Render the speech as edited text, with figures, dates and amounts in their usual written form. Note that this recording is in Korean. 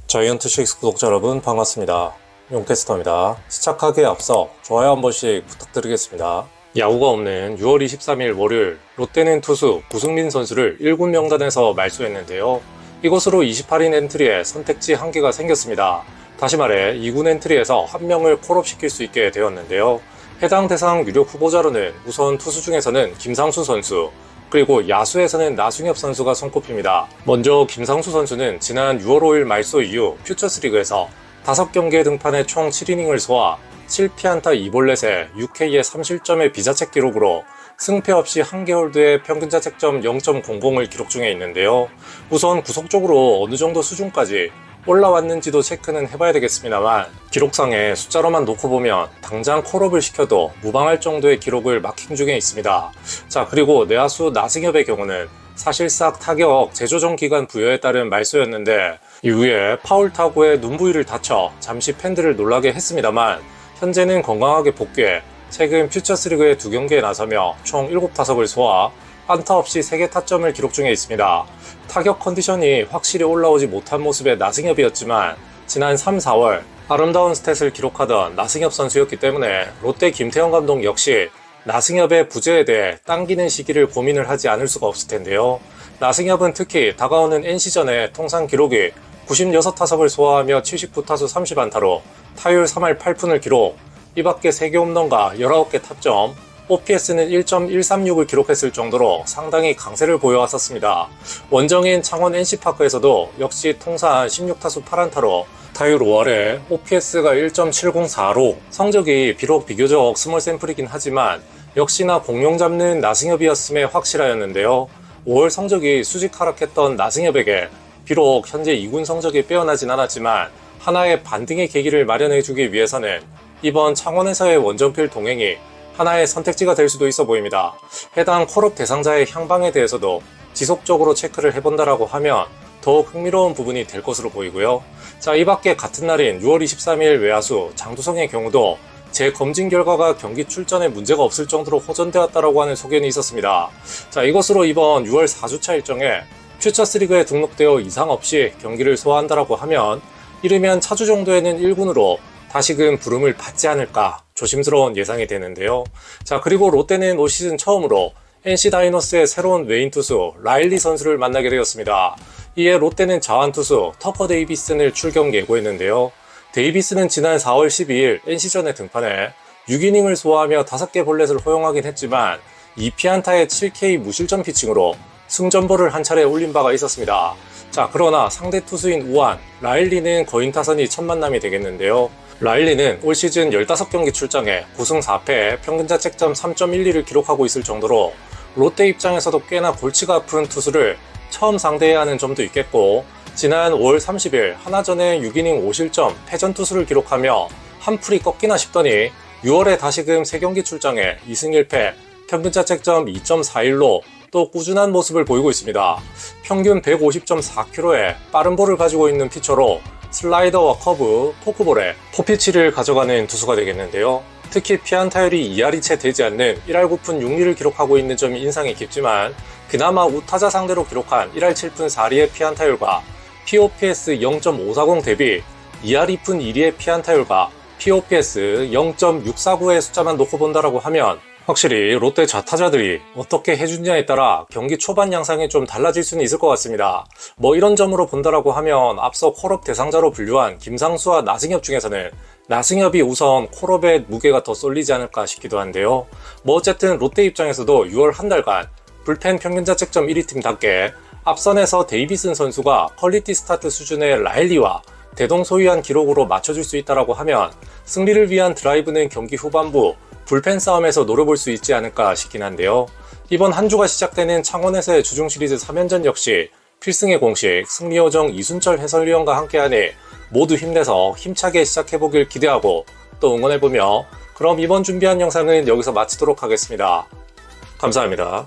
자이언트식스 구독자 여러분 반갑습니다. 용캐스터입니다. 시작하기에 앞서 좋아요 한 번씩 부탁드리겠습니다. 야구가 없는 6월 23일 월요일, 롯데는 투수 구승민 선수를 1군 명단에서 말소했는데요. 이것으로 28인 엔트리에 선택지 한계가 생겼습니다. 다시 말해 2군 엔트리에서 한 명을 콜업시킬 수 있게 되었는데요. 해당 대상 유력 후보자로는 우선 투수 중에서는 김상수 선수, 그리고 야수에서는 나승엽 선수가 손꼽힙니다. 먼저 김상수 선수는 지난 6월 5일 말소 이후 퓨처스리그에서 5경기에 등판해 총 7이닝을 소화 7피안타 2볼넷에 6K의 3실점의 비자책 기록으로 승패 없이 한 개월드의 평균 자책점 0.00을 기록 중에 있는데요. 우선 구속적으로 어느 정도 수준까지 올라왔는지도 체크는 해봐야 되겠습니다만 기록상에 숫자로만 놓고 보면 당장 콜업을 시켜도 무방할 정도의 기록을 마킹 중에 있습니다. 자, 그리고 내야수 나승엽의 경우는 사실상 타격 재조정 기간 부여에 따른 말소였는데 이후에 파울 타구에 눈 부위를 다쳐 잠시 팬들을 놀라게 했습니다만 현재는 건강하게 복귀해 최근 퓨처스리그의 2경기에 나서며 총 7타석을 소화 안타 없이 3개 타점을 기록 중에 있습니다. 타격 컨디션이 확실히 올라오지 못한 모습의 나승엽이었지만 지난 3, 4월 아름다운 스탯을 기록하던 나승엽 선수였기 때문에 롯데 김태형 감독 역시 나승엽의 부재에 대해 당기는 시기를 고민을 하지 않을 수가 없을 텐데요. 나승엽은 특히 다가오는 NC전의 통산 기록이 96타석을 소화하며 79타수 30안타로 타율 3할 8푼을 기록, 이 밖에 3개 홈런과 19개 타점, OPS는 1.136을 기록했을 정도로 상당히 강세를 보여왔었습니다. 원정인 창원 NC파크에서도 역시 통산 16타수 8안타로 타율 5할에 OPS가 1.704로 성적이 비록 비교적 스몰 샘플이긴 하지만 역시나 공룡 잡는 나승엽이었음에 확실하였는데요. 5월 성적이 수직 하락했던 나승엽에게 비록 현재 2군 성적이 빼어나진 않았지만 하나의 반등의 계기를 마련해주기 위해서는 이번 창원에서의 원정필 동행이 하나의 선택지가 될 수도 있어 보입니다. 해당 콜업 대상자의 향방에 대해서도 지속적으로 체크를 해본다라고 하면 더욱 흥미로운 부분이 될 것으로 보이고요. 자, 이 밖에 같은 날인 6월 23일 외야수 장두성의 경우도 재검진 결과가 경기 출전에 문제가 없을 정도로 호전되었다라고 하는 소견이 있었습니다. 자, 이것으로 이번 6월 4주차 일정에 퓨처스리그에 등록되어 이상 없이 경기를 소화한다라고 하면 이르면 차주 정도에는 1군으로 다시금 부름을 받지 않을까 조심스러운 예상이 되는데요. 자, 그리고 롯데는 올 시즌 처음으로 NC 다이노스의 새로운 외인 투수 라일리 선수를 만나게 되었습니다. 이에 롯데는 자완 투수 터커 데이비슨을 출격 예고했는데요. 데이비슨은 지난 4월 12일 NC전에 등판해 6이닝을 소화하며 5개 볼넷을 허용하긴 했지만 2피안타의 7K 무실점 피칭으로 승전보를 한 차례 올린 바가 있었습니다. 자, 그러나 상대 투수인 우한, 라일리는 거인 타선이 첫 만남이 되겠는데요. 라일리는 올 시즌 15경기 출장에 9승 4패에 평균 자책점 3.12를 기록하고 있을 정도로 롯데 입장에서도 꽤나 골치가 아픈 투수를 처음 상대해야 하는 점도 있겠고 지난 5월 30일 하나전에 6이닝 5실점 패전 투수를 기록하며 한풀이 꺾이나 싶더니 6월에 다시금 3경기 출장에 2승 1패 평균 자책점 2.41로 또 꾸준한 모습을 보이고 있습니다. 평균 150.4km의 빠른 볼을 가지고 있는 피처로 슬라이더와 커브, 포크볼에 포피치를 가져가는 투수가 되겠는데요. 특히 피안타율이 2할이 채 되지 않는 1할 9푼 6리를 기록하고 있는 점이 인상이 깊지만 그나마 우타자 상대로 기록한 1할 7푼 4리의 피안타율과 POPS 0.540 대비 2할 2푼 1리의 피안타율과 POPS 0.649의 숫자만 놓고 본다라고 하면 확실히 롯데 좌타자들이 어떻게 해주냐에 따라 경기 초반 양상이 좀 달라질 수는 있을 것 같습니다. 뭐 이런 점으로 본다라고 하면 앞서 콜업 대상자로 분류한 김상수와 나승엽 중에서는 나승엽이 우선 콜업의 무게가 더 쏠리지 않을까 싶기도 한데요. 뭐 어쨌든 롯데 입장에서도 6월 한 달간 불펜 평균 자책점 1위 팀답게 앞선에서 데이비슨 선수가 퀄리티 스타트 수준의 라일리와 대동소이한 기록으로 맞춰줄 수 있다라고 하면 승리를 위한 드라이브는 경기 후반부 불펜 싸움에서 노려볼 수 있지 않을까 싶긴 한데요. 이번 한 주가 시작되는 창원에서의 주중 시리즈 3연전 역시 필승의 공식 승리요정 이순철 해설위원과 함께하니 모두 힘내서 힘차게 시작해보길 기대하고 또 응원해보며 그럼 이번 준비한 영상은 여기서 마치도록 하겠습니다. 감사합니다.